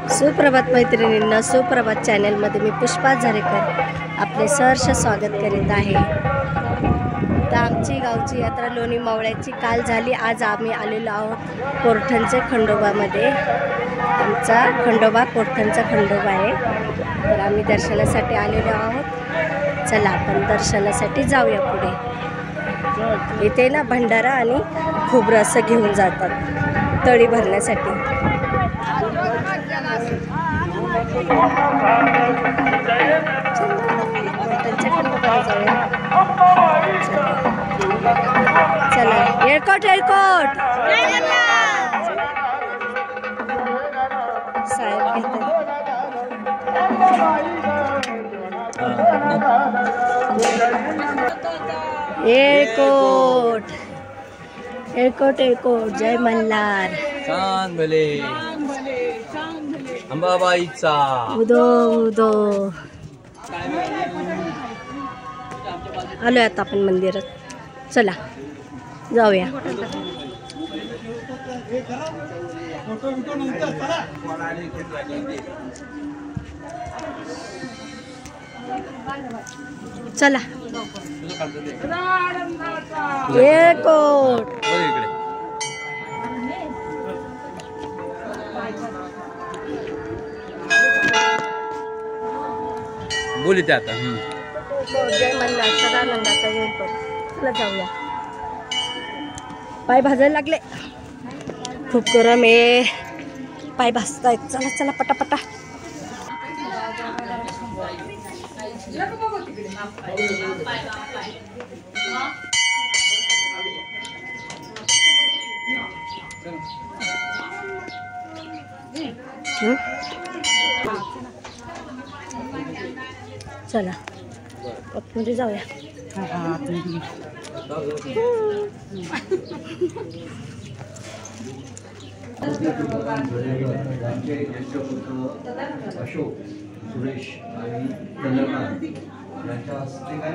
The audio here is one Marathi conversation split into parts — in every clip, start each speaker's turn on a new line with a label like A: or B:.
A: सुप्रभात मैत्रिणींना, सुप्रभात चॅनलमध्ये मी पुष्पा झारेकर आपले सहर्ष स्वागत करीत आहे। तर आमची गावची यात्रा लोणी मावळ्याची काल झाली। आज आम्ही आलेलो आहोत कोरठणचे खंडोबामध्ये। आमचा खंडोबा कोरठणचा खंडोबा आहे, तर आम्ही दर्शनासाठी आलेलो आहोत। चला आपण दर्शनासाठी जाऊया पुढे। इथे ना भंडारा आणि खोबरं असं घेऊन जातात तळी भरण्यासाठी। चला एअरकोट एअरकोट साहेब एअरकोट एअरकोट एअरकोट जय मल्हार
B: छान भले अंबाबाईचा
A: उदो उदो। आलोय आता आपण मंदिरात। चला जाऊया। चला एअरकोट
B: बोली ते आता
A: जय मल्हार सदानंदाचा एअरपोर्ट। चला जाऊया। पाय भाजायला लागले, खूप गरम आहे, पाय भाजतायत। चला चला पटापटा। चला आतमध्ये जाऊया।
C: अशोक सुरेश आणि चंद्रकांत यांच्या हस्ते काय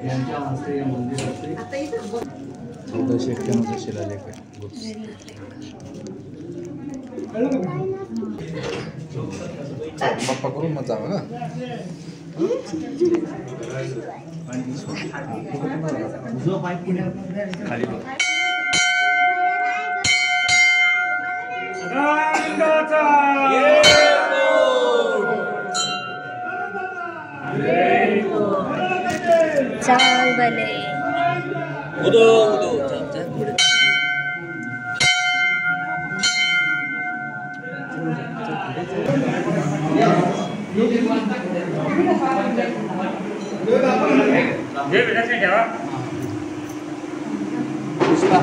C: यांच्या हस्ते या मंदिराचे 1491 शिलालेख
B: बाप्पा करून मग जावं ना खाली
A: चांग भले
B: उदो उदो पुढे पुष्पा